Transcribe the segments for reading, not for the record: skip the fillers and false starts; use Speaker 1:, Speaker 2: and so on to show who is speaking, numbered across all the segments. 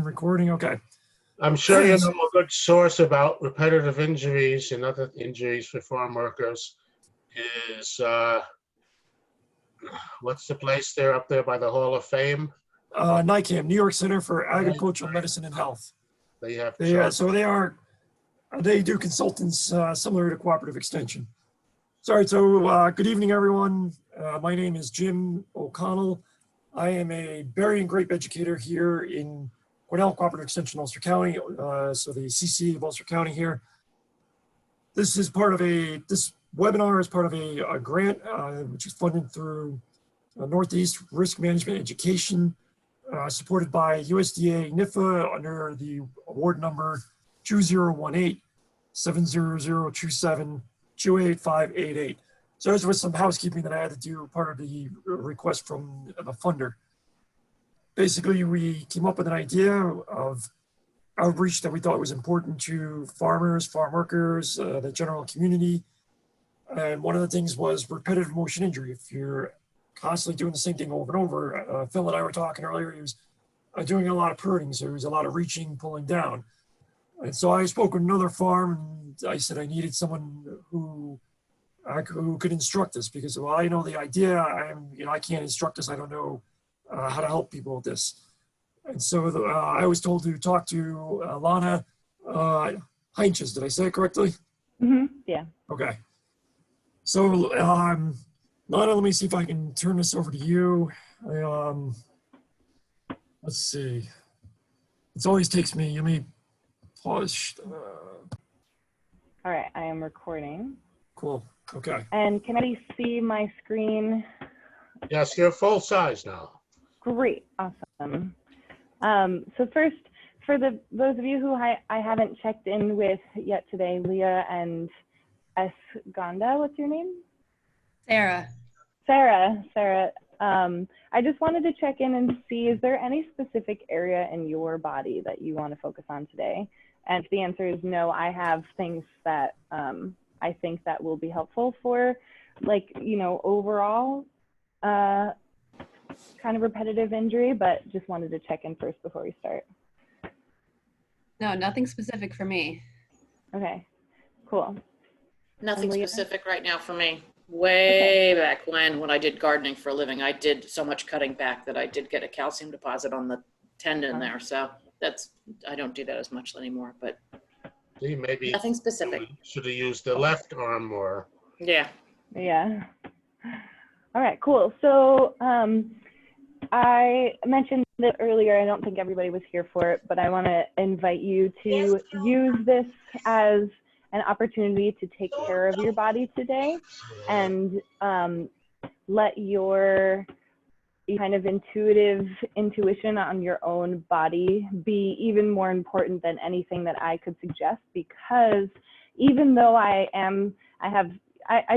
Speaker 1: recording. Okay.
Speaker 2: I'm sure you know a good source about repetitive injuries and other injuries for farm workers is, what's the place there up there by the Hall of Fame?
Speaker 1: NICAM, New York Center for Agricultural Medicine and Health.
Speaker 2: They have
Speaker 1: they do consultants similar to Cooperative Extension. Sorry, so good evening, everyone. My name is Jim O'Connell. I am a berry and grape educator here in Cornell Cooperative Extension, Ulster County, so the CC of Ulster County here. This webinar is part of a grant which is funded through Northeast Risk Management Education, supported by USDA NIFA under the award number 2018-70027-28588. So there's was some housekeeping that I had to do, part of the request from the funder. Basically, we came up with an idea of outreach that we thought was important to farmers, farm workers, the general community. And one of the things was repetitive motion injury. If you're constantly doing the same thing over and over, Phil and I were talking earlier, he was doing a lot of pruning, so there was a lot of reaching, pulling down. And so I spoke with another farm, and I said I needed someone who could instruct us, because while I know the idea, I can't instruct us. I don't know how to help people with this. And so I was told to talk to Lana Heintjes. Did I say it correctly?
Speaker 3: Mm-hmm. Yeah.
Speaker 1: Okay. So Lana, let me see if I can turn this over to you. Let's see. It always takes me, let me pause.
Speaker 3: All right, I am recording.
Speaker 1: Cool, okay.
Speaker 3: And can I see my screen?
Speaker 2: Yes, you're full size now.
Speaker 3: Great, awesome. So first, for those of you who I haven't checked in with yet today, Leah and Esganda, what's your name?
Speaker 4: Sarah.
Speaker 3: Sarah. I just wanted to check in and see, is there any specific area in your body that you want to focus on today? And if the answer is no, I have things that I think that will be helpful for, like, overall kind of repetitive injury, but just wanted to check in first before we start.
Speaker 4: No, nothing specific for me.
Speaker 3: Okay, cool.
Speaker 5: Nothing specific right now for me. Way back when I did gardening for a living, I did so much cutting back that I did get a calcium deposit on the tendon there. So I don't do that as much anymore, but
Speaker 2: maybe
Speaker 5: nothing specific.
Speaker 2: Should have used the left arm more.
Speaker 5: Yeah.
Speaker 3: Yeah. All right, cool. So I mentioned it earlier. I don't think everybody was here for it, but I want to invite you to use this as an opportunity to take care of your body today, and let your kind of intuition on your own body be even more important than anything that I could suggest, because even though I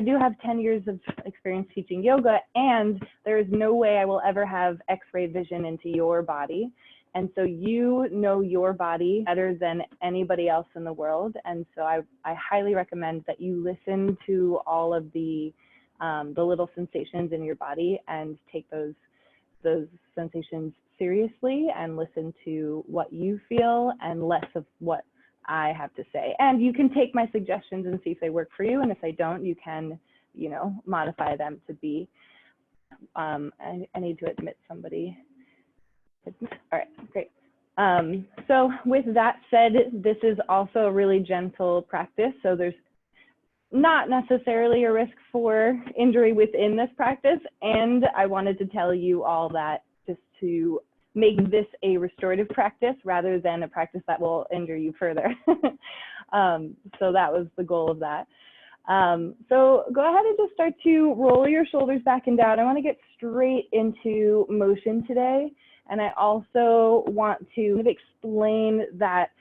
Speaker 3: do have 10 years of experience teaching yoga, and there is no way I will ever have X-ray vision into your body. And so you know your body better than anybody else in the world. And so I highly recommend that you listen to all of the little sensations in your body and take those sensations seriously, and listen to what you feel and less of what I have to say. And you can take my suggestions and see if they work for you. And if they don't, you can, modify them to be, I need to admit somebody. All right, great. So with that said, this is also a really gentle practice. So there's not necessarily a risk for injury within this practice. And I wanted to tell you all that just to make this a restorative practice rather than a practice that will injure you further. So that was the goal of that. So go ahead and just start to roll your shoulders back and down. I want to get straight into motion today. And I also want to explain that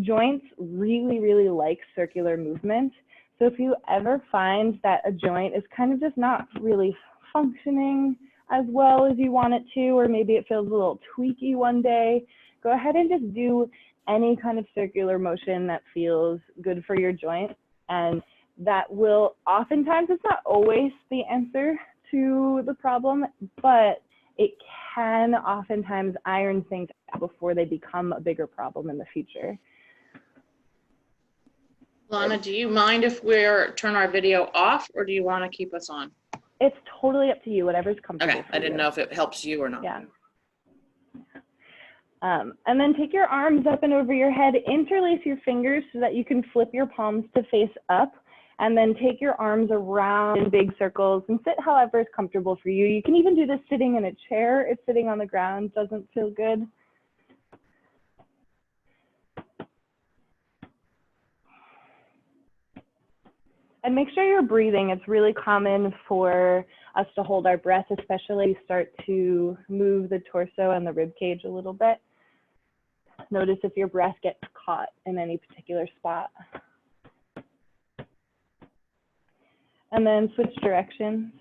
Speaker 3: joints really, really like circular movement. So if you ever find that a joint is kind of just not really functioning as well as you want it to, or maybe it feels a little tweaky one day, go ahead and just do any kind of circular motion that feels good for your joint. And that will oftentimes, it's not always the answer to the problem, but it can oftentimes iron things out before they become a bigger problem in the future.
Speaker 5: Lana, do you mind if we're turn our video off, or do you want to keep us on?
Speaker 3: It's totally up to you, whatever's comfortable
Speaker 5: Okay,
Speaker 3: for
Speaker 5: I didn't
Speaker 3: you.
Speaker 5: know if it helps you or not.
Speaker 3: Yeah. And then take your arms up and over your head, interlace your fingers so that you can flip your palms to face up, and then take your arms around in big circles and sit however is comfortable for you. You can even do this sitting in a chair if sitting on the ground doesn't feel good. And make sure you're breathing. It's really common for us to hold our breath, especially start to move the torso and the rib cage a little bit. Notice if your breath gets caught in any particular spot. And then switch directions.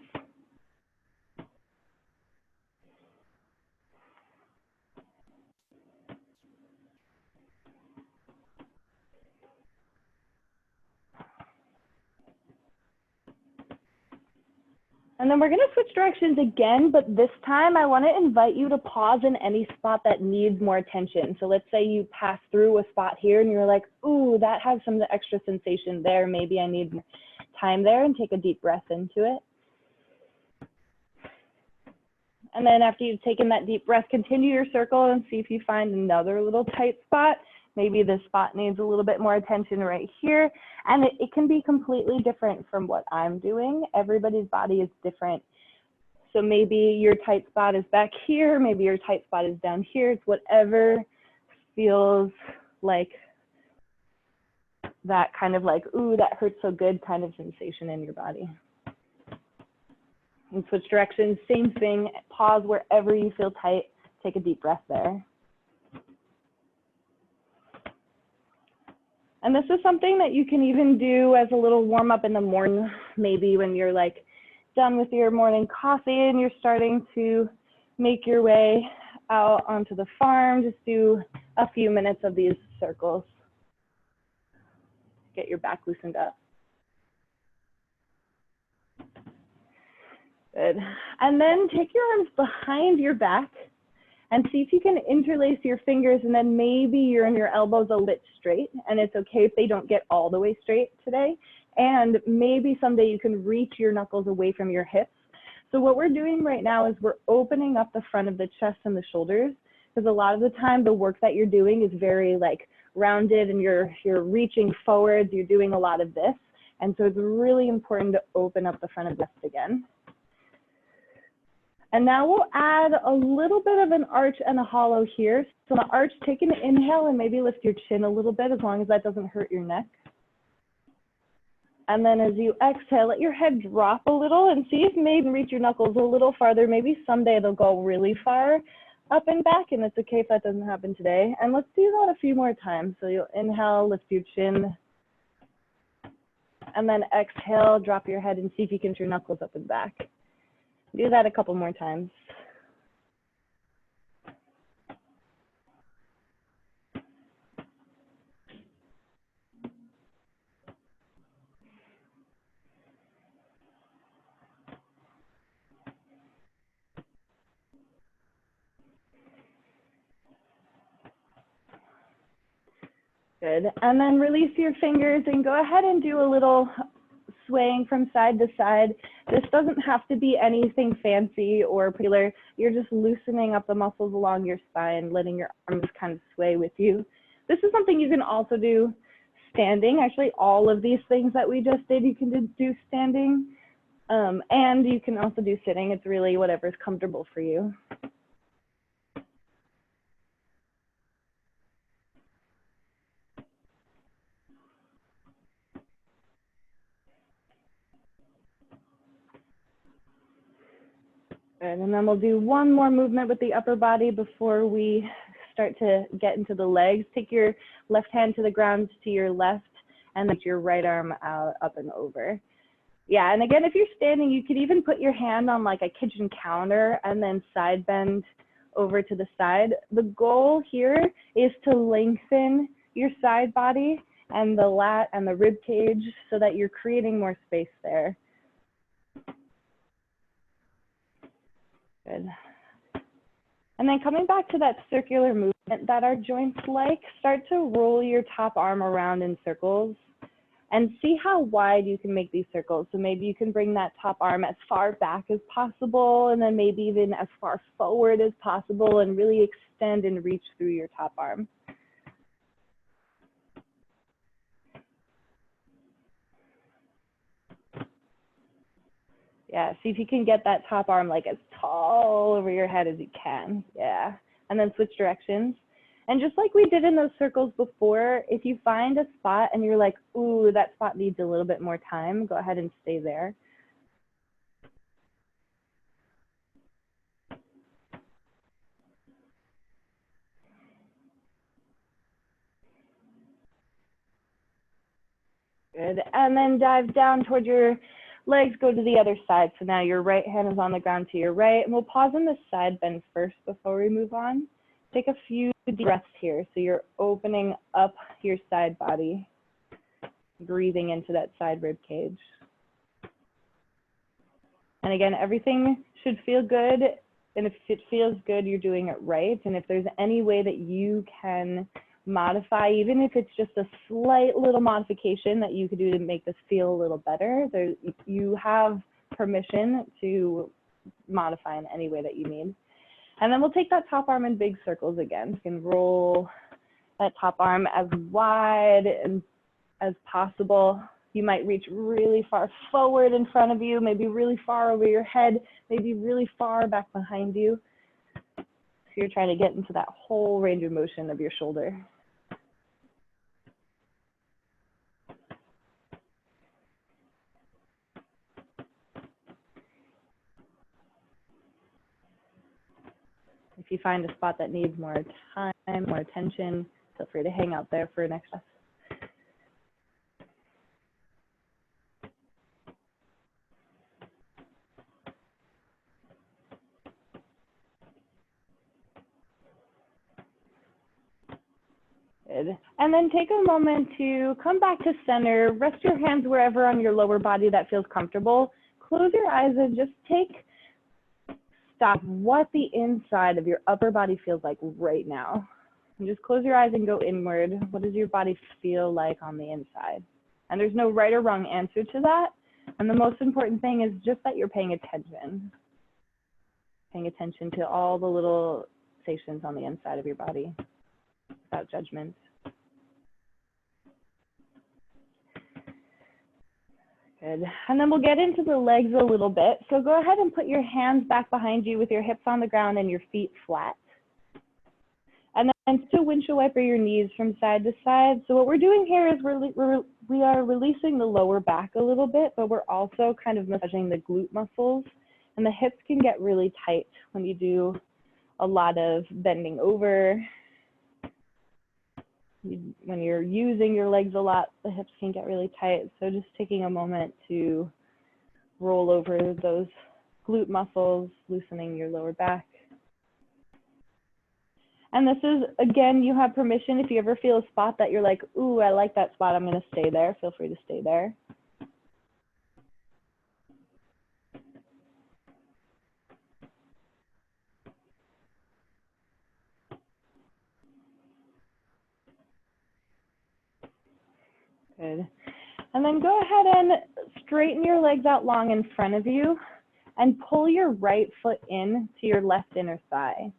Speaker 3: And then we're going to switch directions again, but this time I want to invite you to pause in any spot that needs more attention. So let's say you pass through a spot here and you're like, ooh, that has some extra sensation there. Maybe I need more time there, and take a deep breath into it. And then after you've taken that deep breath, continue your circle and see if you find another little tight spot. Maybe this spot needs a little bit more attention right here. And it can be completely different from what I'm doing. Everybody's body is different. So maybe your tight spot is back here. Maybe your tight spot is down here. It's whatever feels like that kind of like, ooh, that hurts so good kind of sensation in your body. And switch directions, same thing. Pause wherever you feel tight. Take a deep breath there. And this is something that you can even do as a little warm up in the morning, maybe when you're like done with your morning coffee and you're starting to make your way out onto the farm. Just do a few minutes of these circles. Get your back loosened up. Good. And then take your arms behind your back and see if you can interlace your fingers, and then maybe you're in your elbows a bit straight, and it's okay if they don't get all the way straight today. And maybe someday you can reach your knuckles away from your hips. So what we're doing right now is we're opening up the front of the chest and the shoulders, because a lot of the time the work that you're doing is very like rounded, and you're reaching forwards, you're doing a lot of this. And so it's really important to open up the front of the chest again. And now we'll add a little bit of an arch and a hollow here. So the arch, take an inhale and maybe lift your chin a little bit, as long as that doesn't hurt your neck. And then as you exhale, let your head drop a little and see if maybe you reach your knuckles a little farther. Maybe someday they'll go really far up and back, and it's okay if that doesn't happen today. And let's do that a few more times. So you'll inhale, lift your chin, and then exhale, drop your head and see if you can reach your knuckles up and back. Do that a couple more times. Good. And then release your fingers and go ahead and do a little swaying from side to side. This doesn't have to be anything fancy or particular. You're just loosening up the muscles along your spine, letting your arms kind of sway with you. This is something you can also do standing. Actually, all of these things that we just did, you can do standing. And you can also do sitting. It's really whatever's comfortable for you. And then we'll do one more movement with the upper body before we start to get into the legs. Take your left hand to the ground to your left, and then your right arm out, up and over. Yeah, and again, if you're standing, you could even put your hand on like a kitchen counter and then side bend over to the side. The goal here is to lengthen your side body and the lat and the rib cage so that you're creating more space there. Good. And then coming back to that circular movement that our joints like, start to roll your top arm around in circles and see how wide you can make these circles. So maybe you can bring that top arm as far back as possible, and then maybe even as far forward as possible, and really extend and reach through your top arm. Yeah, see if you can get that top arm like as tall over your head as you can. Yeah, and then switch directions. And just like we did in those circles before, if you find a spot and you're like, ooh, that spot needs a little bit more time, go ahead and stay there. Good, and then dive down toward your legs, go to the other side. So now your right hand is on the ground to your right, and we'll pause on this side bend first before we move on. Take a few deep breaths here. So you're opening up your side body, breathing into that side rib cage. And again, everything should feel good. And if it feels good, you're doing it right. And if there's any way that you can modify, even if it's just a slight little modification that you could do to make this feel a little better, you have permission to modify in any way that you need. And then we'll take that top arm in big circles again. You can roll that top arm as wide and as possible. You might reach really far forward in front of you, maybe really far over your head, maybe really far back behind you. So you're trying to get into that whole range of motion of your shoulder. If you find a spot that needs more time, more attention, feel free to hang out there for an extra. Good. And then take a moment to come back to center, rest your hands wherever on your lower body that feels comfortable. Close your eyes and just take stock what the inside of your upper body feels like right now. And just close your eyes and go inward. What does your body feel like on the inside? And there's no right or wrong answer to that. And the most important thing is just that you're paying attention. Paying attention to all the little sensations on the inside of your body without judgment. Good. And then we'll get into the legs a little bit. So go ahead and put your hands back behind you with your hips on the ground and your feet flat. And then to windshield wiper your knees from side to side. So what we're doing here is we are releasing the lower back a little bit, but we're also kind of massaging the glute muscles. And the hips can get really tight when you do a lot of bending over. When you're using your legs a lot, the hips can get really tight. So just taking a moment to roll over those glute muscles, loosening your lower back. And this is, again, you have permission. If you ever feel a spot that you're like, ooh, I like that spot, I'm going to stay there. Feel free to stay there. Good. And then go ahead and straighten your legs out long in front of you and pull your right foot in to your left inner thigh.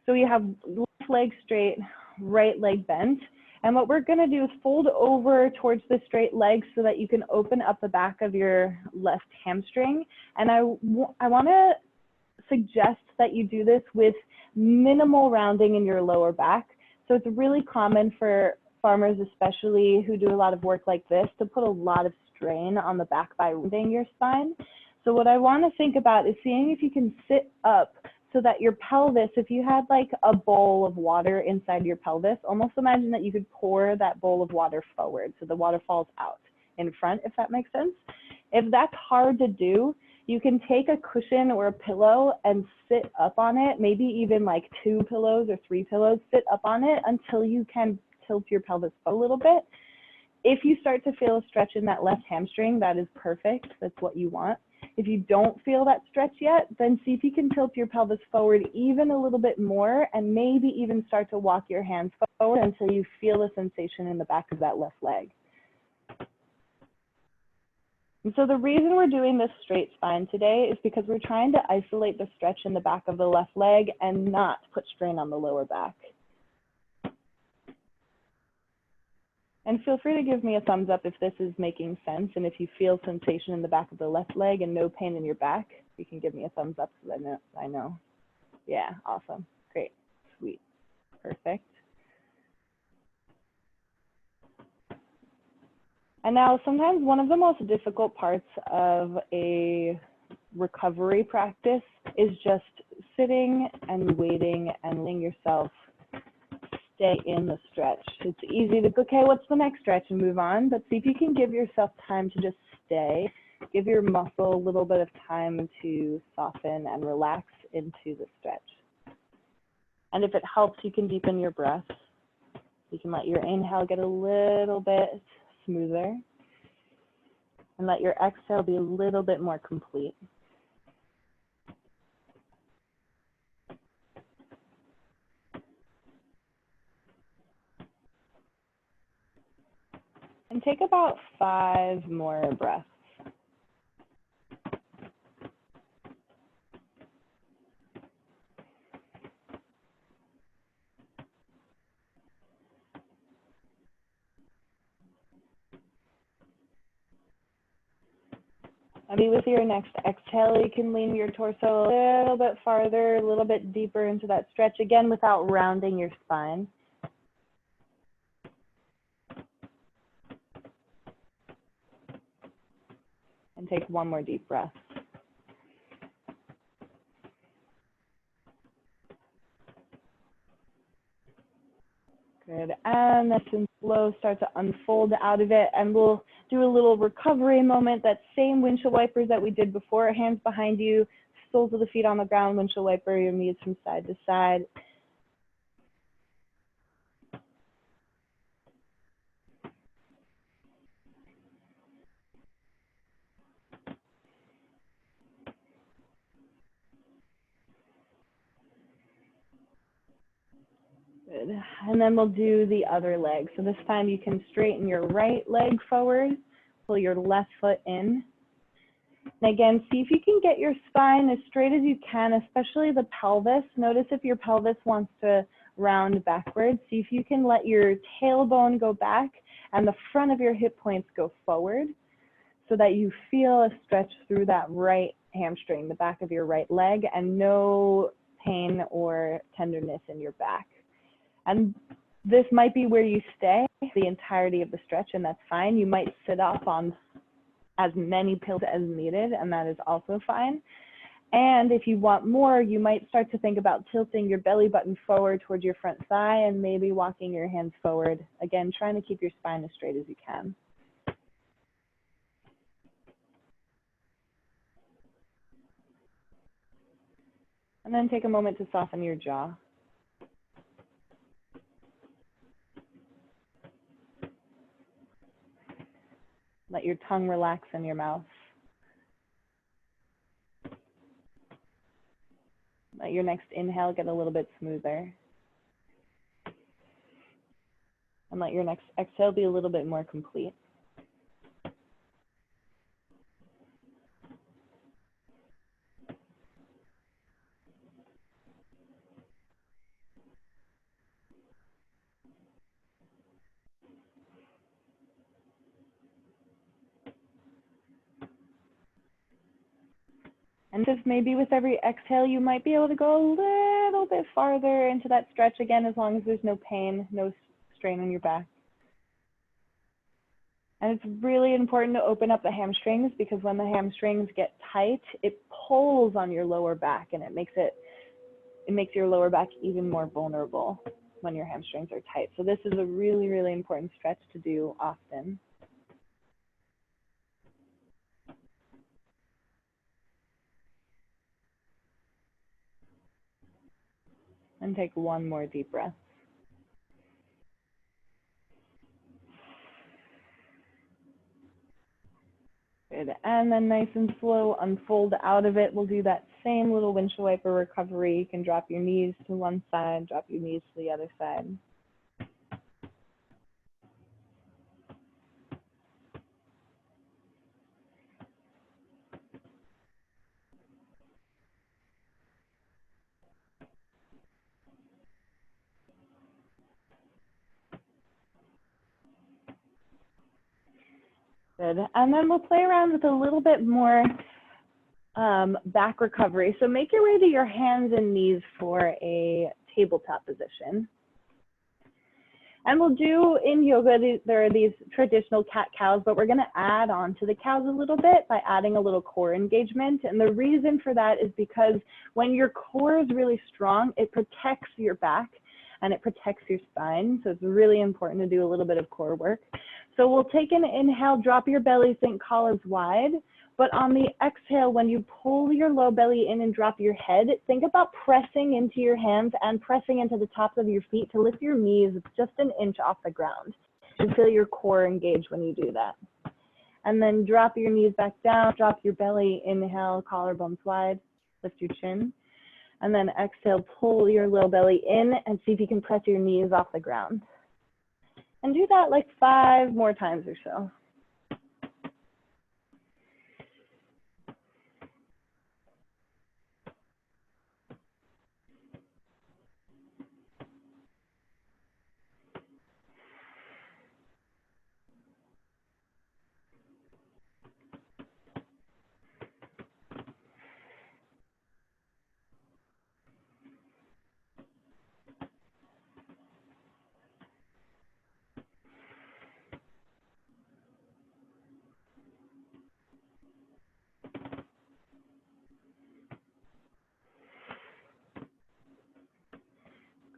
Speaker 3: So you have left leg straight, right leg bent. And what we're going to do is fold over towards the straight leg so that you can open up the back of your left hamstring. And I want to suggest that you do this with minimal rounding in your lower back. So it's really common for farmers, especially who do a lot of work like this, to put a lot of strain on the back by rounding your spine. So what I want to think about is seeing if you can sit up so that your pelvis, if you had like a bowl of water inside your pelvis, almost imagine that you could pour that bowl of water forward so the water falls out in front, if that makes sense. If that's hard to do, you can take a cushion or a pillow and sit up on it, maybe even like 2 pillows or 3 pillows, sit up on it until you can tilt your pelvis a little bit. If you start to feel a stretch in that left hamstring, that is perfect. That's what you want. If you don't feel that stretch yet, then see if you can tilt your pelvis forward even a little bit more, and maybe even start to walk your hands forward until you feel the sensation in the back of that left leg. And so the reason we're doing this straight spine today is because we're trying to isolate the stretch in the back of the left leg and not put strain on the lower back. And feel free to give me a thumbs up if this is making sense, and if you feel sensation in the back of the left leg and no pain in your back, you can give me a thumbs up so that I know. Yeah, awesome, great, sweet, perfect. And now sometimes one of the most difficult parts of a recovery practice is just sitting and waiting and letting yourself stay in the stretch. It's easy to, okay, what's the next stretch, and move on, but see if you can give yourself time to just stay. Give your muscle a little bit of time to soften and relax into the stretch. And if it helps, you can deepen your breath. You can let your inhale get a little bit smoother, and let your exhale be a little bit more complete. And take about 5 more breaths. Maybe with your next exhale, you can lean your torso a little bit farther, a little bit deeper into that stretch, again, without rounding your spine. And take 1 more deep breath. Good, and nice and slow, start to unfold out of it, and we'll do a little recovery moment, that same windshield wipers that we did before, hands behind you, soles of the feet on the ground, windshield wiper your knees from side to side. Good. And then we'll do the other leg. So this time you can straighten your right leg forward, pull your left foot in. And again, see if you can get your spine as straight as you can, especially the pelvis. Notice if your pelvis wants to round backwards. See if you can let your tailbone go back and the front of your hip points go forward, so that you feel a stretch through that right hamstring, the back of your right leg, and no pain or tenderness in your back. And this might be where you stay the entirety of the stretch, and that's fine. You might sit up on as many pillows as needed, and that is also fine. And if you want more, you might start to think about tilting your belly button forward towards your front thigh and maybe walking your hands forward. Again, trying to keep your spine as straight as you can. And then take a moment to soften your jaw. Let your tongue relax in your mouth. Let your next inhale get a little bit smoother. And let your next exhale be a little bit more complete. And just maybe with every exhale, you might be able to go a little bit farther into that stretch again, as long as there's no pain, no strain on your back. And it's really important to open up the hamstrings, because when the hamstrings get tight, it pulls on your lower back, and it makes your lower back even more vulnerable when your hamstrings are tight. So this is a really, really important stretch to do often. And take 1 more deep breath. Good. And then nice and slow, unfold out of it. We'll do that same little windshield wiper recovery. You can drop your knees to one side, drop your knees to the other side. Good. And then we'll play around with a little bit more back recovery. So make your way to your hands and knees for a tabletop position. And we'll do in yoga, there are these traditional cat-cows, but we're gonna add on to the cows a little bit by adding a little core engagement. And the reason for that is because when your core is really strong, it protects your back and it protects your spine. So it's really important to do a little bit of core work. So we'll take an inhale, drop your belly, think collards wide. But on the exhale, when you pull your low belly in and drop your head, think about pressing into your hands and pressing into the tops of your feet to lift your knees just an inch off the ground. And feel your core engage when you do that. And then drop your knees back down, drop your belly, inhale, collarbones wide, lift your chin. And then exhale, pull your low belly in and see if you can press your knees off the ground. And do that like 5 more times or so.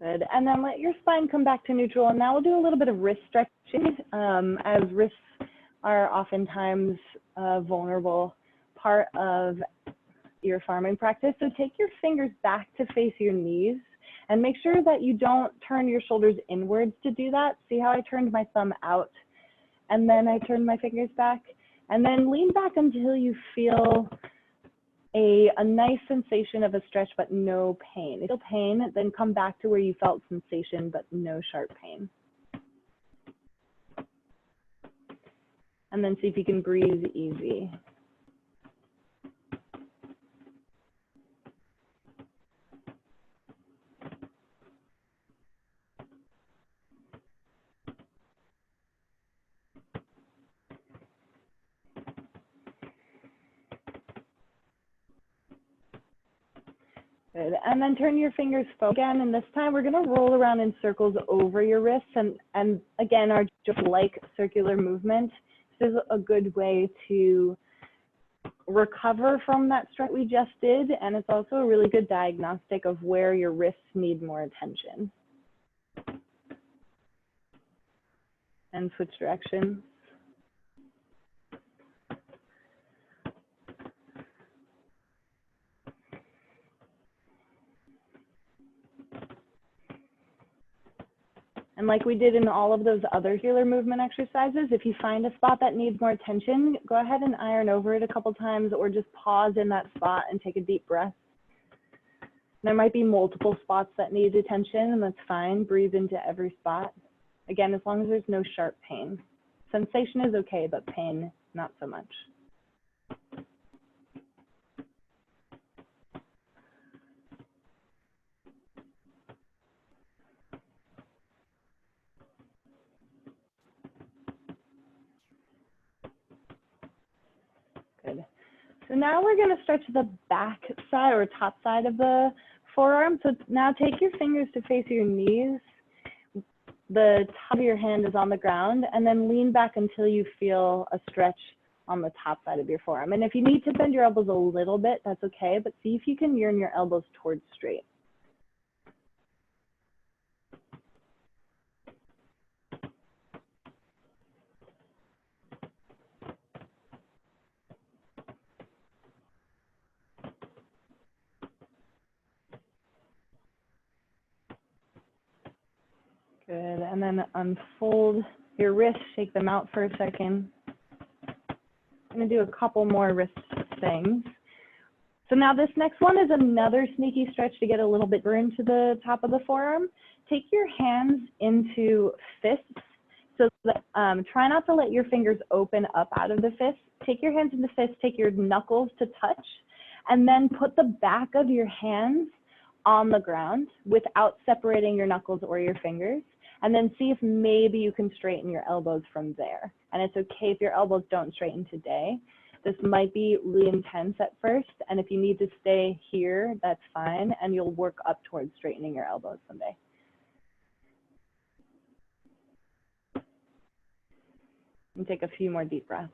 Speaker 3: Good. And then let your spine come back to neutral. And now we'll do a little bit of wrist stretching, as wrists are oftentimes a vulnerable part of your farming practice. So take your fingers back to face your knees and make sure that you don't turn your shoulders inwards to do that. See how I turned my thumb out and then I turned my fingers back, and then lean back until you feel a nice sensation of a stretch, but no pain. If you feel pain, then come back to where you felt sensation, but no sharp pain. And then see if you can breathe easy. Good. And then turn your fingers forward again, and this time we're going to roll around in circles over your wrists, and again, our just like circular movement. This is a good way to recover from that stretch we just did, and it's also a really good diagnostic of where your wrists need more attention. And switch directions. And like we did in all of those other healer movement exercises, if you find a spot that needs more attention, go ahead and iron over it a couple times, or just pause in that spot and take a deep breath. There might be multiple spots that need attention, and that's fine. Breathe into every spot. Again, as long as there's no sharp pain. Sensation is okay, but pain, not so much. Good. So now we're going to stretch the back side or top side of the forearm. So now take your fingers to face your knees. The top of your hand is on the ground, and then lean back until you feel a stretch on the top side of your forearm. And if you need to bend your elbows a little bit, that's okay, but see if you can yearn your elbows towards straight. Good, and then unfold your wrists, shake them out for a second. I'm gonna do a couple more wrist things. So now this next one is another sneaky stretch to get a little bit deeper into the top of the forearm. Take your hands into fists. So that, try not to let your fingers open up out of the fist. Take your hands into fists, take your knuckles to touch, and then put the back of your hands on the ground without separating your knuckles or your fingers. And then see if maybe you can straighten your elbows from there. And it's okay if your elbows don't straighten today. This might be really intense at first, and if you need to stay here, that's fine, and you'll work up towards straightening your elbows someday. And take a few more deep breaths.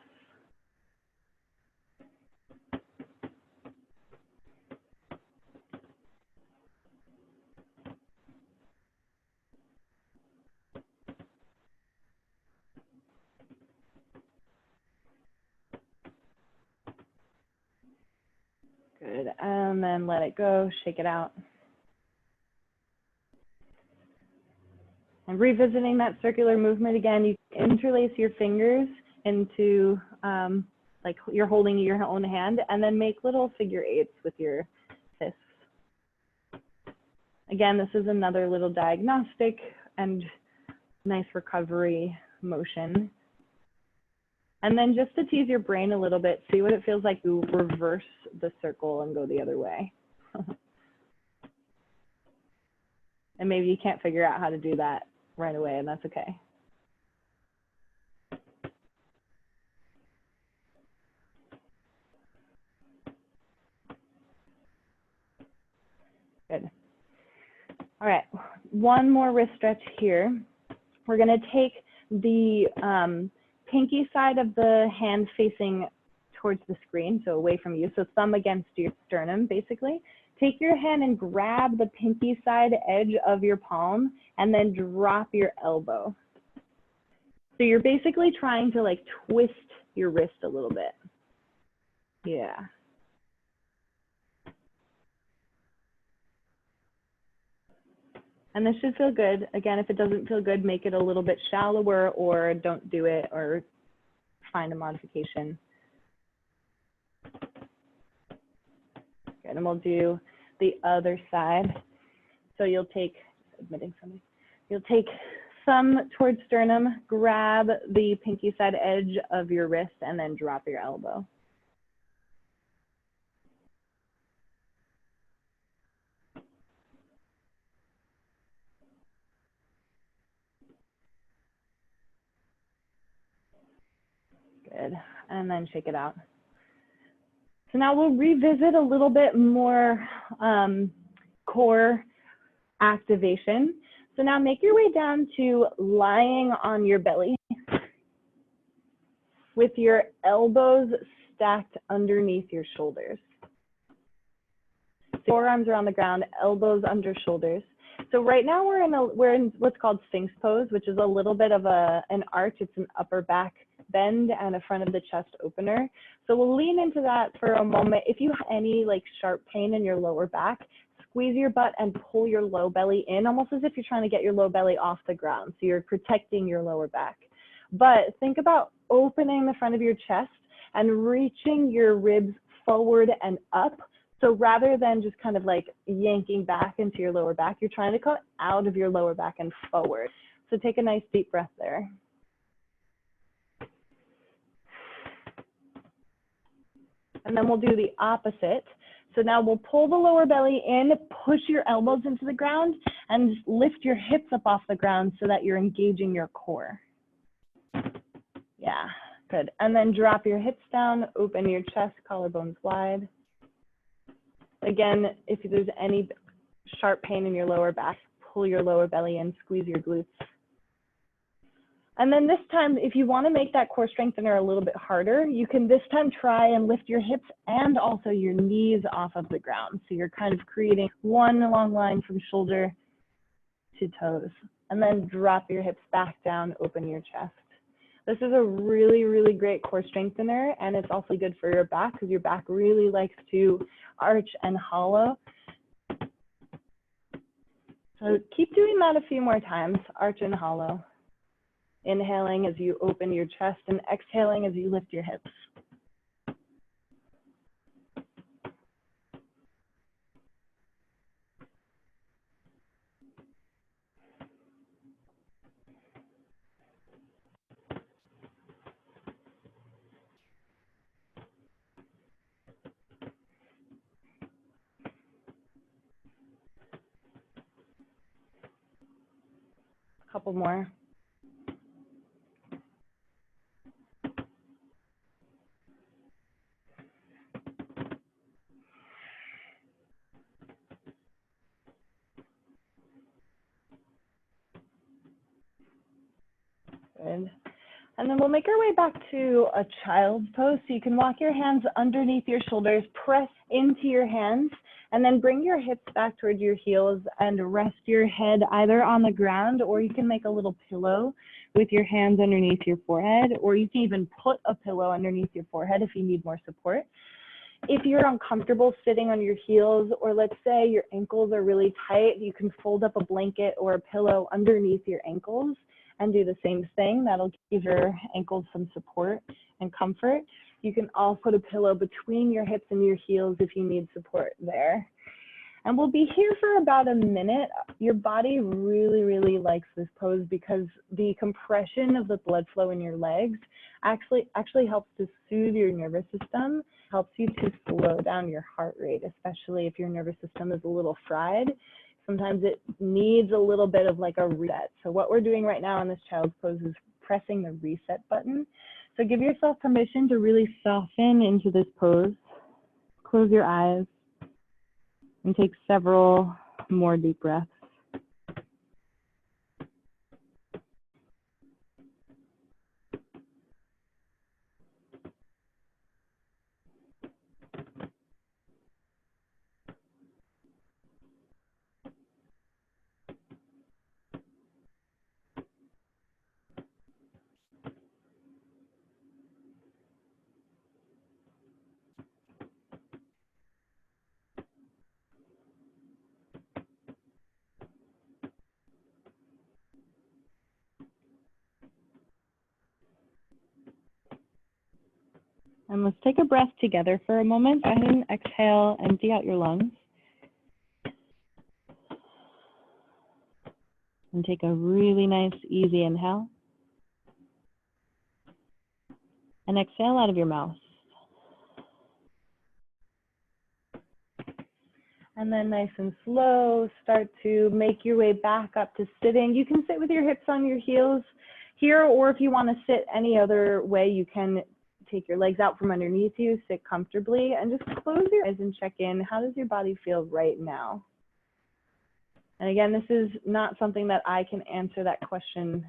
Speaker 3: Good, and then let it go, shake it out. And revisiting that circular movement again, you interlace your fingers into, like you're holding your own hand, and then make little figure eights with your fists. Again, this is another little diagnostic and nice recovery motion. And then just to tease your brain a little bit, see what it feels like to reverse the circle and go the other way. And maybe you can't figure out how to do that right away, and that's okay. Good. All right, one more wrist stretch here. We're gonna take the pinky side of the hand facing towards the screen, so away from you, so thumb against your sternum, basically. Take your hand and grab the pinky side edge of your palm and then drop your elbow. So you're basically trying to like twist your wrist a little bit. Yeah. And this should feel good. Again, if it doesn't feel good, make it a little bit shallower or don't do it or find a modification. Good, and we'll do the other side. So you'll take, you'll take thumb towards sternum, grab the pinky side edge of your wrist, and then drop your elbow. Good, and then shake it out. So now we'll revisit a little bit more core activation. So now make your way down to lying on your belly with your elbows stacked underneath your shoulders. Forearms are on the ground, elbows under shoulders. So right now we're in what's called Sphinx pose, which is a little bit of an arch. It's an upper back bend and a front of the chest opener. So we'll lean into that for a moment. If you have any like sharp pain in your lower back, squeeze your butt and pull your low belly in, almost as if you're trying to get your low belly off the ground. So you're protecting your lower back. But think about opening the front of your chest and reaching your ribs forward and up. So rather than just kind of like yanking back into your lower back, you're trying to come out of your lower back and forward. So take a nice deep breath there. And then we'll do the opposite. So now we'll pull the lower belly in, push your elbows into the ground, and lift your hips up off the ground so that you're engaging your core. Yeah, good. And then drop your hips down, open your chest, collarbones wide. Again, if there's any sharp pain in your lower back, pull your lower belly in, squeeze your glutes. And then this time, if you want to make that core strengthener a little bit harder, you can this time try and lift your hips and also your knees off of the ground. So you're kind of creating one long line from shoulder to toes. And then drop your hips back down, open your chest. This is a really, really great core strengthener, and it's also good for your back because your back really likes to arch and hollow. So keep doing that a few more times, arch and hollow. Inhaling as you open your chest and exhaling as you lift your hips. Couple more. Good. And then we'll make our way back to a child's pose. So you can walk your hands underneath your shoulders, press into your hands, and then bring your hips back towards your heels and rest your head either on the ground, or you can make a little pillow with your hands underneath your forehead, or you can even put a pillow underneath your forehead if you need more support. If you're uncomfortable sitting on your heels, or let's say your ankles are really tight, you can fold up a blanket or a pillow underneath your ankles and do the same thing. That'll give your ankles some support and comfort. You can also put a pillow between your hips and your heels if you need support there. And we'll be here for about a minute. Your body really, really likes this pose because the compression of the blood flow in your legs actually helps to soothe your nervous system, helps you to slow down your heart rate, especially if your nervous system is a little fried. Sometimes it needs a little bit of like a reset. So what we're doing right now in this child's pose is pressing the reset button. So give yourself permission to really soften into this pose. Close your eyes and take several more deep breaths. And let's take a breath together for a moment. Go ahead and exhale, empty out your lungs. And take a really nice, easy inhale. And exhale out of your mouth. And then nice and slow, start to make your way back up to sitting. You can sit with your hips on your heels here, or if you want to sit any other way, you can take your legs out from underneath you, sit comfortably, and just close your eyes and check in. How does your body feel right now? And again, this is not something that I can answer that question.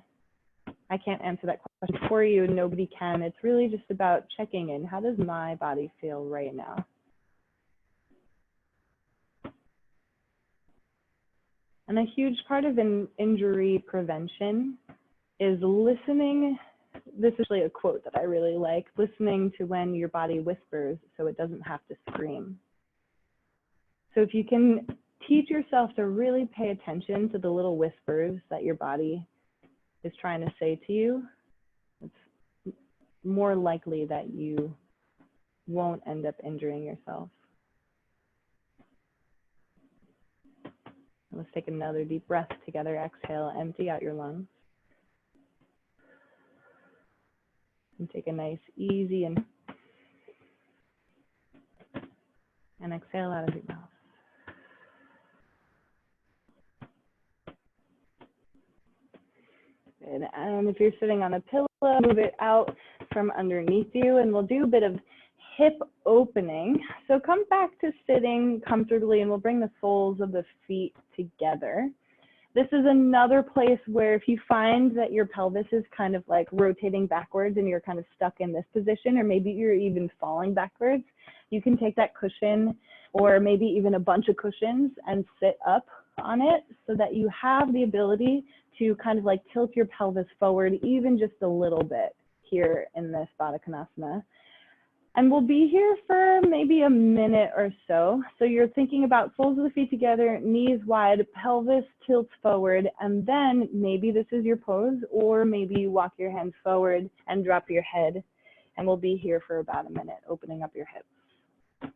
Speaker 3: I can't answer that question for you. Nobody can. It's really just about checking in. How does my body feel right now? And a huge part of injury prevention is listening. This is actually a quote that I really like, listening to when your body whispers so it doesn't have to scream. So if you can teach yourself to really pay attention to the little whispers that your body is trying to say to you, it's more likely that you won't end up injuring yourself. Let's take another deep breath together. Exhale, empty out your lungs. And take a nice, easy and exhale out of your mouth. Good. And if you're sitting on a pillow, move it out from underneath you, and we'll do a bit of hip opening. So come back to sitting comfortably, and we'll bring the soles of the feet together. This is another place where if you find that your pelvis is kind of like rotating backwards and you're kind of stuck in this position, or maybe you're even falling backwards, you can take that cushion or maybe even a bunch of cushions and sit up on it so that you have the ability to kind of like tilt your pelvis forward even just a little bit here in this Baddha Konasana. And we'll be here for maybe a minute or so. So you're thinking about soles of the feet together, knees wide, pelvis tilts forward, and then maybe this is your pose, or maybe you walk your hands forward and drop your head. And we'll be here for about a minute, opening up your hips.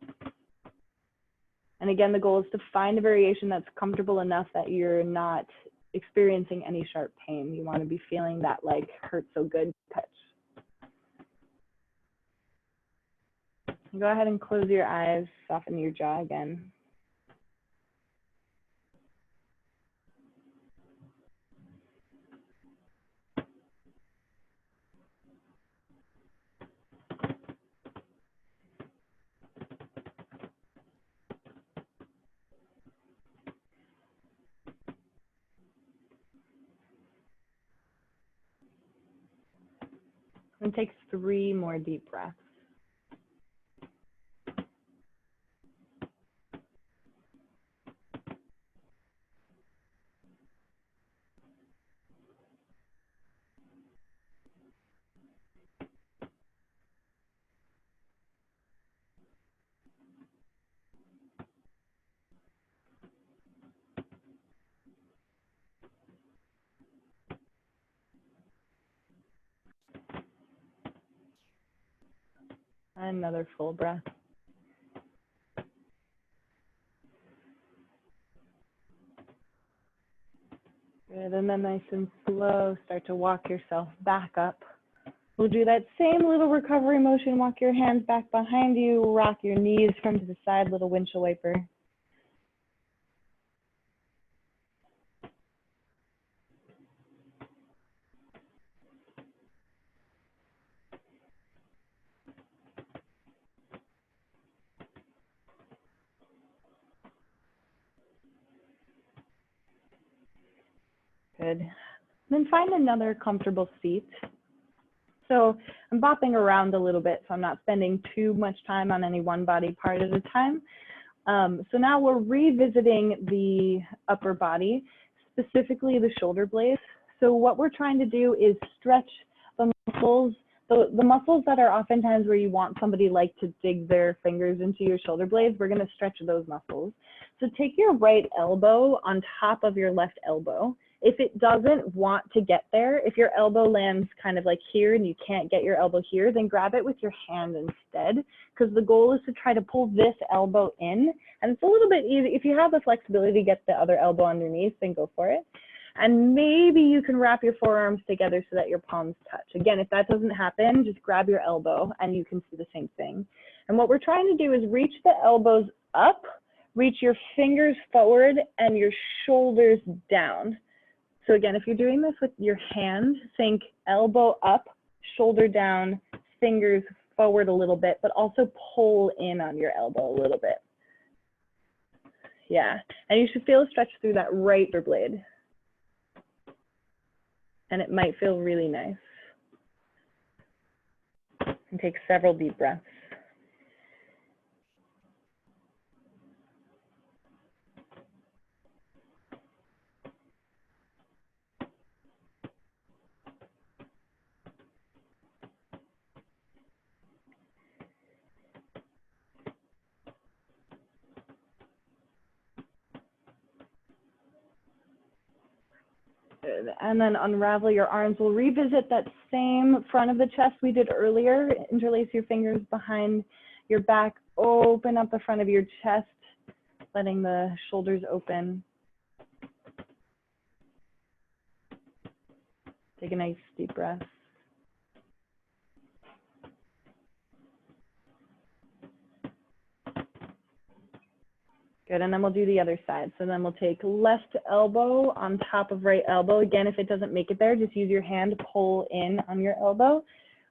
Speaker 3: And again, the goal is to find a variation that's comfortable enough that you're not experiencing any sharp pain. You want to be feeling that like hurt so good touch. Go ahead and close your eyes, soften your jaw again. And take 3 more deep breaths. Another full breath. Good, and then nice and slow, start to walk yourself back up. We'll do that same little recovery motion, walk your hands back behind you, rock your knees from to the side, little windshield wiper. Good. Then find another comfortable seat. So I'm bopping around a little bit, so I'm not spending too much time on any one body part at a time. So now we're revisiting the upper body, specifically the shoulder blades. So what we're trying to do is stretch the muscles, the muscles that are oftentimes where you want somebody like to dig their fingers into your shoulder blades, we're going to stretch those muscles. So take your right elbow on top of your left elbow. If it doesn't want to get there, if your elbow lands kind of like here and you can't get your elbow here, then grab it with your hand instead, because the goal is to try to pull this elbow in. And it's a little bit easy. If you have the flexibility to get the other elbow underneath, then go for it. And maybe you can wrap your forearms together so that your palms touch. Again, if that doesn't happen, just grab your elbow and you can do the same thing. And what we're trying to do is reach the elbows up, reach your fingers forward and your shoulders down. So again, if you're doing this with your hand, think elbow up, shoulder down, fingers forward a little bit, but also pull in on your elbow a little bit. Yeah, and you should feel a stretch through that right shoulder blade. And it might feel really nice. And take several deep breaths. Good. And then unravel your arms. We'll revisit that same front of the chest we did earlier. Interlace your fingers behind your back. Open up the front of your chest, letting the shoulders open. Take a nice deep breath. Good, and then we'll do the other side. So then we'll take left elbow on top of right elbow. Again, if it doesn't make it there, just use your hand to pull in on your elbow.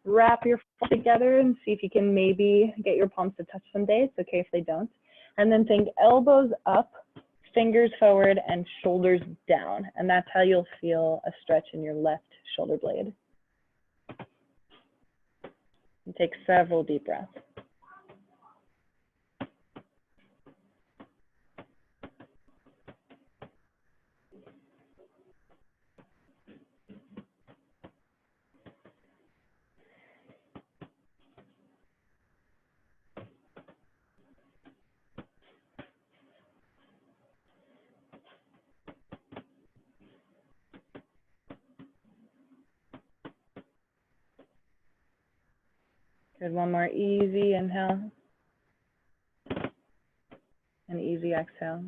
Speaker 3: Wrap your palms together and see if you can maybe get your palms to touch someday. It's okay if they don't. And then think elbows up, fingers forward, and shoulders down. And that's how you'll feel a stretch in your left shoulder blade. And take several deep breaths. Good, one more easy inhale and easy exhale.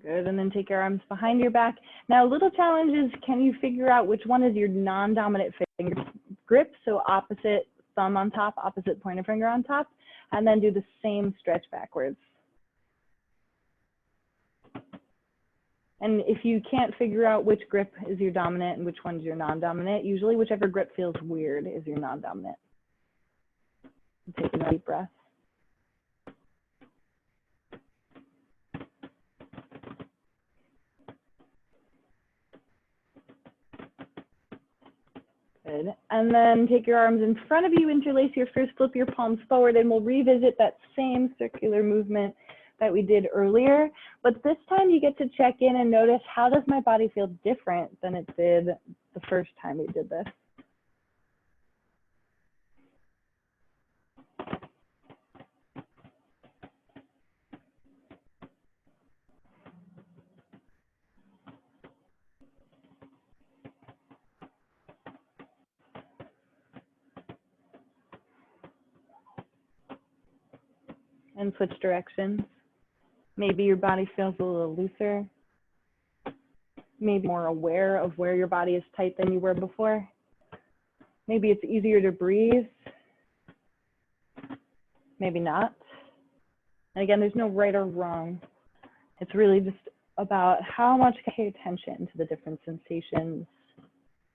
Speaker 3: Good, and then take your arms behind your back. Now, a little challenge is, can you figure out which one is your non-dominant finger grip? So opposite thumb on top, opposite pointer finger on top, and then do the same stretch backwards. And if you can't figure out which grip is your dominant and which one's your non-dominant, usually whichever grip feels weird is your non-dominant. Take a deep breath. Good. And then take your arms in front of you, interlace your fist, flip your palms forward, and we'll revisit that same circular movement that we did earlier. But this time you get to check in and notice, how does my body feel different than it did the first time we did this? And switch directions. Maybe your body feels a little looser. Maybe more aware of where your body is tight than you were before. Maybe it's easier to breathe. Maybe not. And again, there's no right or wrong. It's really just about how much I pay attention to the different sensations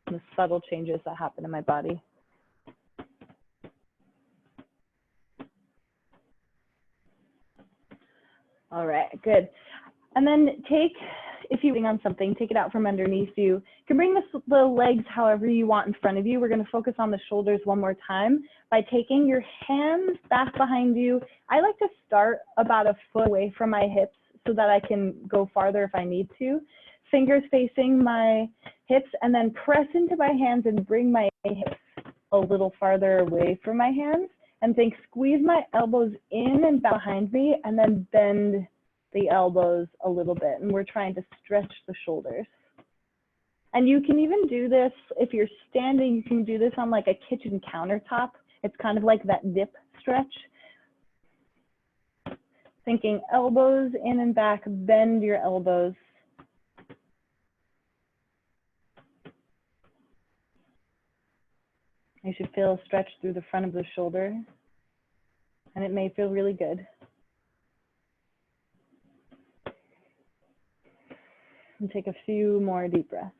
Speaker 3: and the subtle changes that happen in my body. All right, good. And then take, if you're on something, take it out from underneath you. You can bring the legs however you want in front of you. We're going to focus on the shoulders one more time by taking your hands back behind you. I like to start about a foot away from my hips so that I can go farther if I need to. Fingers facing my hips, and then press into my hands and bring my hips a little farther away from my hands. And think, squeeze my elbows in and behind me, and then bend the elbows a little bit. And we're trying to stretch the shoulders. And you can even do this, if you're standing, you can do this on like a kitchen countertop. It's kind of like that dip stretch. Thinking elbows in and back, bend your elbows. You should feel a stretch through the front of the shoulder, and it may feel really good. And take a few more deep breaths.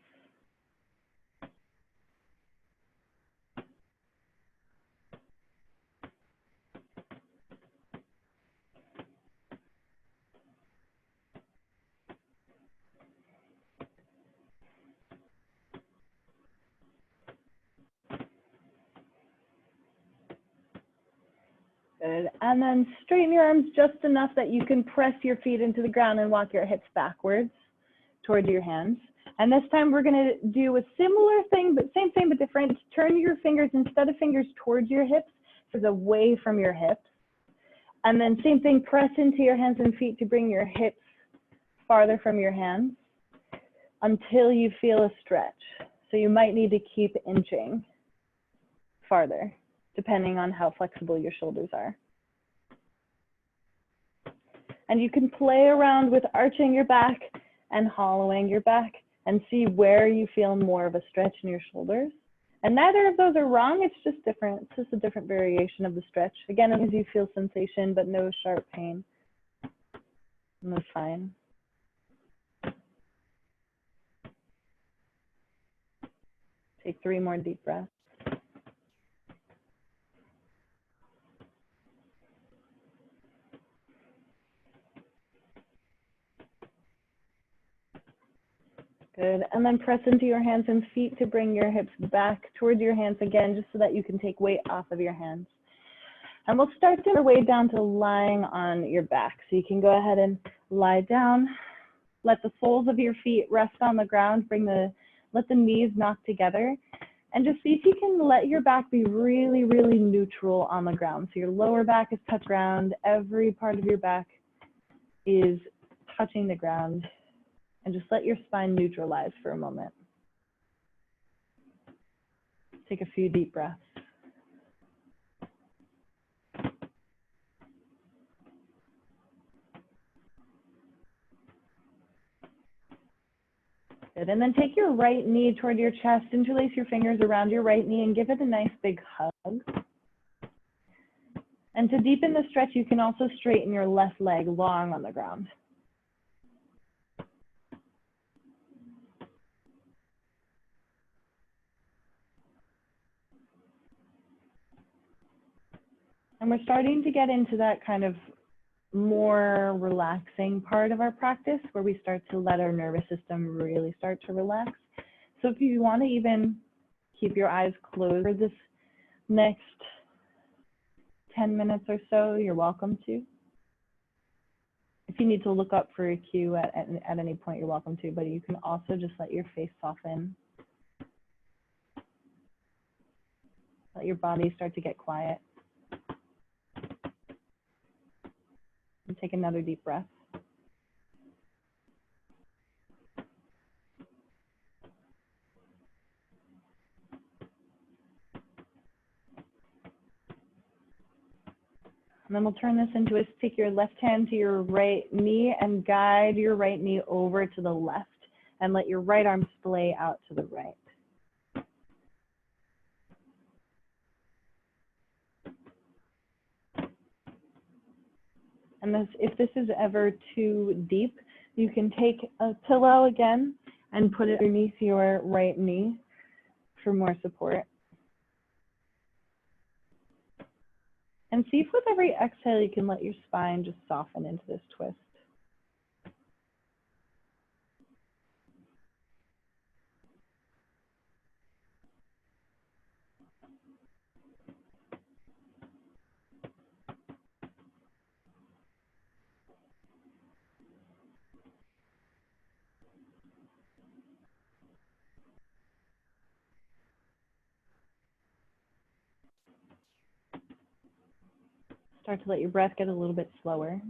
Speaker 3: Good. And then straighten your arms just enough that you can press your feet into the ground and walk your hips backwards towards your hands. And this time we're going to do a similar thing, but same thing but different. Turn your fingers, instead of fingers towards your hips, is away from your hips. And then same thing, press into your hands and feet to bring your hips farther from your hands until you feel a stretch. So you might need to keep inching farther, depending on how flexible your shoulders are. And you can play around with arching your back and hollowing your back and see where you feel more of a stretch in your shoulders. And neither of those are wrong, it's just different. It's just a different variation of the stretch. Again, as long as you feel sensation, but no sharp pain. And that's fine. Take 3 more deep breaths. Good, and then press into your hands and feet to bring your hips back towards your hands again, just so that you can take weight off of your hands. And we'll start to our way down to lying on your back. So you can go ahead and lie down. Let the soles of your feet rest on the ground. Let the knees knock together. And just see if you can let your back be really, really neutral on the ground. So your lower back is touch ground. Every part of your back is touching the ground. And just let your spine neutralize for a moment. Take a few deep breaths. Good. And then take your right knee toward your chest, interlace your fingers around your right knee and give it a nice big hug. And to deepen the stretch, you can also straighten your left leg long on the ground. And we're starting to get into that kind of more relaxing part of our practice where we start to let our nervous system really start to relax. So if you want to even keep your eyes closed for this next 10 minutes or so, you're welcome to. If you need to look up for a cue at any point, you're welcome to, but you can also just let your face soften. Let your body start to get quiet. And take another deep breath. And then we'll turn this into a, take your left hand to your right knee and guide your right knee over to the left and let your right arm splay out to the right. And this, if this is ever too deep, you can take a pillow again and put it underneath your right knee for more support. And see if with every exhale, you can let your spine just soften into this twist. Start to let your breath get a little bit slower.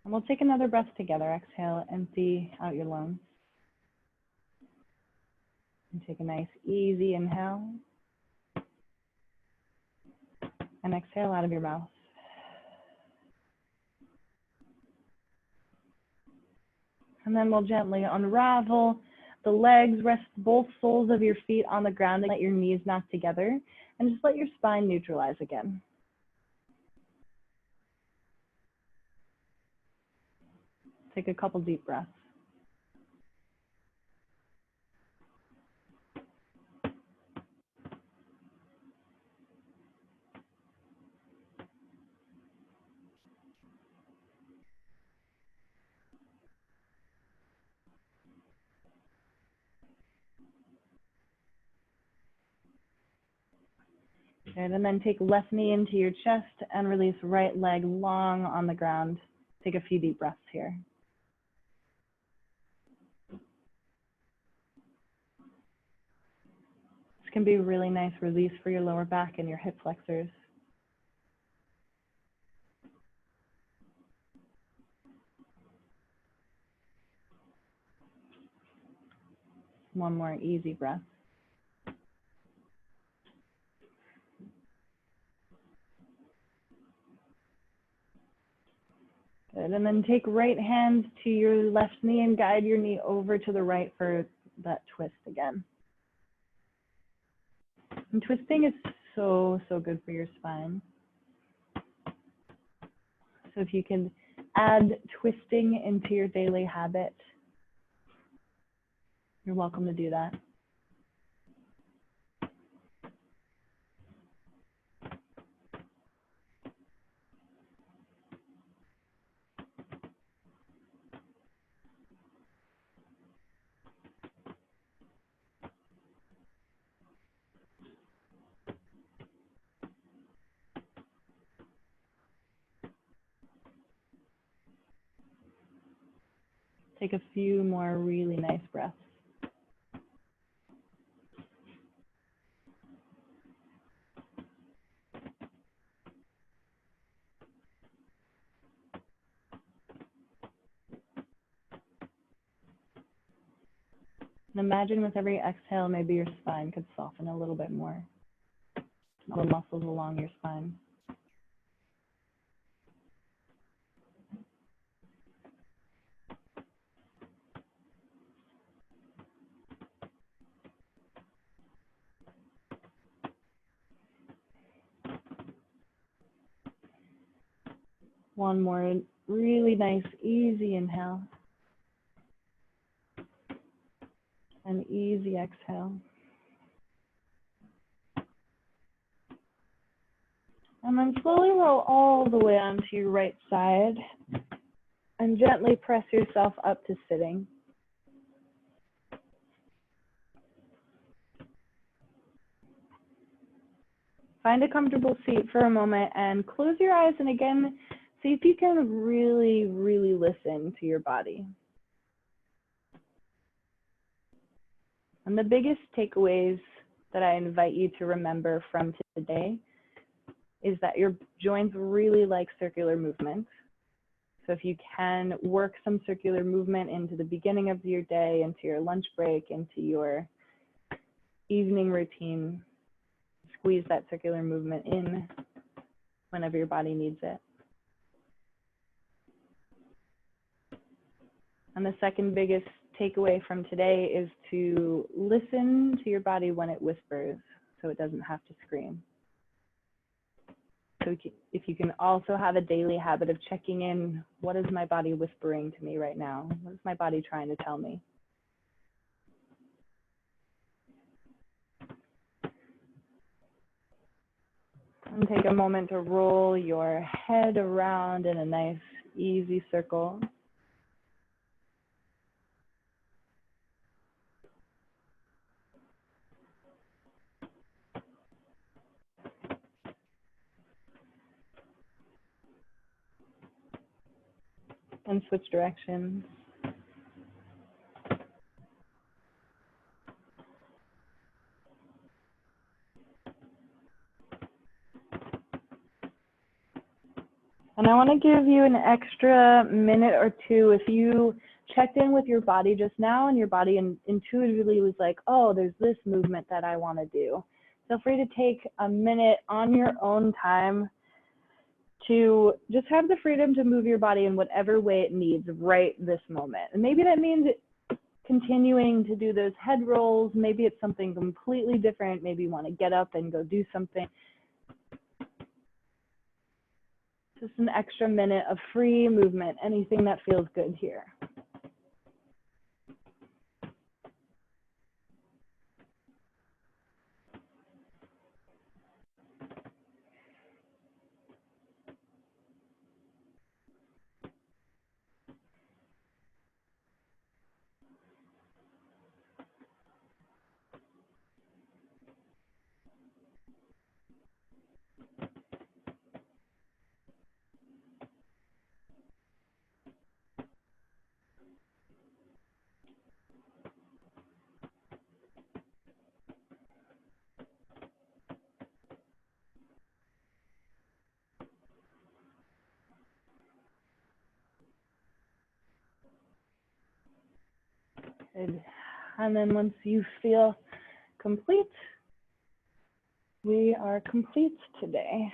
Speaker 3: And we'll take another breath together. Exhale, empty out your lungs. And take a nice, easy inhale. And exhale out of your mouth. And then we'll gently unravel the legs, rest both soles of your feet on the ground and let your knees knock together. And just let your spine neutralize again. Take a couple deep breaths. Good, and then take left knee into your chest and release right leg long on the ground. Take a few deep breaths here. This can be a really nice release for your lower back and your hip flexors. One more easy breath. Good, and then take right hand to your left knee and guide your knee over to the right for that twist again. And twisting is so, so good for your spine. So if you can add twisting into your daily habit, you're welcome to do that. Take a few more really nice breaths. And imagine with every exhale, maybe your spine could soften a little bit more. The muscles along your spine. One more really nice, easy inhale. an easy exhale. And then slowly roll all the way onto your right side and gently press yourself up to sitting. Find a comfortable seat for a moment and close your eyes, and again, see if you can really, really listen to your body. And the biggest takeaways that I invite you to remember from today is that your joints really like circular movement. So if you can work some circular movement into the beginning of your day, into your lunch break, into your evening routine, squeeze that circular movement in whenever your body needs it. And the second biggest takeaway from today is to listen to your body when it whispers, so it doesn't have to scream. So if you can also have a daily habit of checking in, what is my body whispering to me right now? What is my body trying to tell me? And take a moment to roll your head around in a nice, easy circle. And switch directions. And I want to give you an extra minute or two. If you checked in with your body just now and your body intuitively was like, oh, there's this movement that I want to do, feel free to take a minute on your own time to just have the freedom to move your body in whatever way it needs right this moment. And maybe that means continuing to do those head rolls. Maybe it's something completely different. Maybe you want to get up and go do something. Just an extra minute of free movement, anything that feels good here. Good. And then once you feel complete, we are complete today.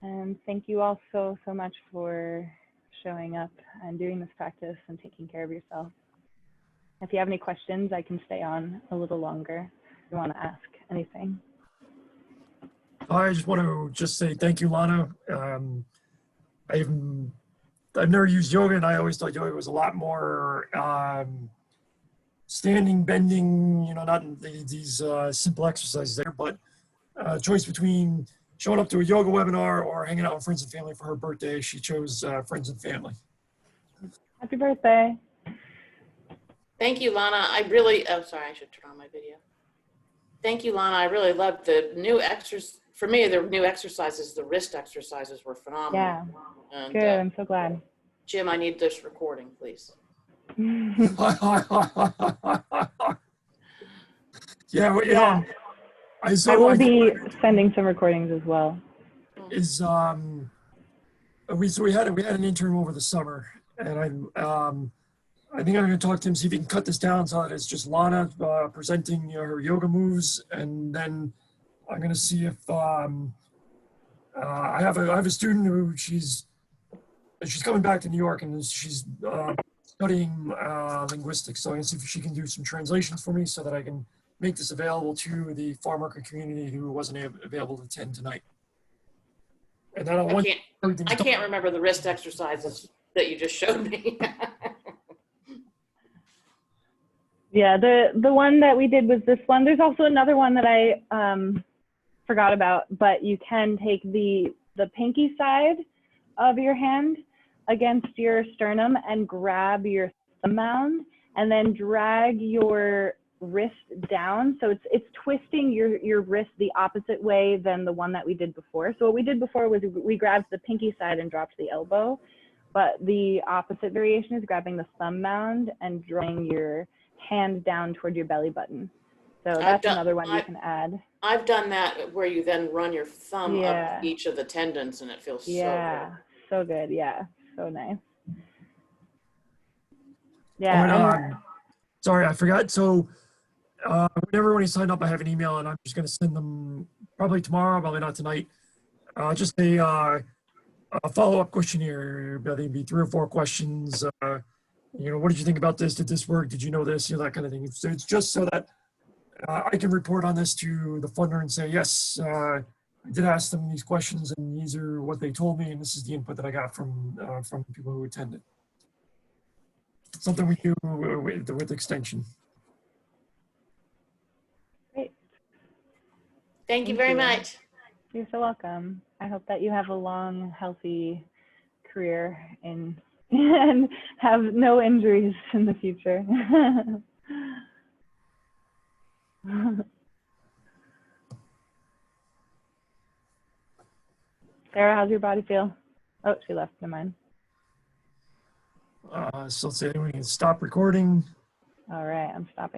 Speaker 3: And thank you all so much for showing up and doing this practice and taking care of yourself. If you have any questions, I can stay on a little longer if you want to ask anything.
Speaker 1: I just want to say thank you, Lana. I've never used yoga, and I always thought yoga was a lot more standing, bending, not these simple exercises there, but choice between showing up to a yoga webinar or hanging out with friends and family for her birthday. She chose friends and family.
Speaker 3: Happy birthday.
Speaker 5: Thank you, Lana. Oh, sorry, I should turn on my video. Thank you, Lana. I really loved the new exercise. For me, the new exercises, the wrist exercises were phenomenal.
Speaker 3: Yeah,
Speaker 5: and,
Speaker 3: good. I'm so glad.
Speaker 5: Jim, I need this recording, please.
Speaker 1: Yeah,
Speaker 3: I will be sending some recordings as well.
Speaker 1: We had an intern over the summer, and I think I'm going to talk to him, see if he can cut this down so that it's just Lana presenting her yoga moves, and then I'm going to see if I have a student who she's coming back to New York, and she's studying linguistics. So I'm going to see if she can do some translations for me so that I can make this available to the farm worker community who wasn't available to attend tonight. And then
Speaker 5: I can't remember the wrist exercises that you just showed me.
Speaker 3: Yeah, the one that we did was this one. There's also another one that I forgot about, but you can take the pinky side of your hand against your sternum and grab your thumb mound and then drag your wrist down. So it's twisting your wrist the opposite way than the one that we did before. So what we did before was we grabbed the pinky side and dropped the elbow, but the opposite variation is grabbing the thumb mound and drawing your hand down toward your belly button. So that's another one you can add.
Speaker 5: I've done that where you then run your thumb
Speaker 3: Yeah.
Speaker 5: up each of the tendons and it feels so
Speaker 3: Yeah,
Speaker 5: good.
Speaker 3: so good. Yeah, so nice.
Speaker 1: Oh,
Speaker 3: Yeah,
Speaker 1: and,
Speaker 3: and
Speaker 1: sorry, I forgot. So whenever when you sign up, I have an email, and I'm just going to send them probably tomorrow, probably not tonight. Just a follow-up questionnaire. I think it'd be 3 or 4 questions. You know, what did you think about this? Did this work? Did you know this? You know, that kind of thing. So it's just so that I can report on this to the funder and say, yes, I did ask them these questions, and these are what they told me, and this is the input that I got from people who attended. Something we do with extension.
Speaker 3: great.
Speaker 5: Thank you
Speaker 3: Thank
Speaker 5: very
Speaker 3: you.
Speaker 5: much.
Speaker 3: You're so welcome. I hope that you have a long, healthy career and have no injuries in the future. Sarah, how's your body feel? Oh, she left. Never mind.
Speaker 1: So let's say we can stop recording.
Speaker 3: All right, I'm stopping.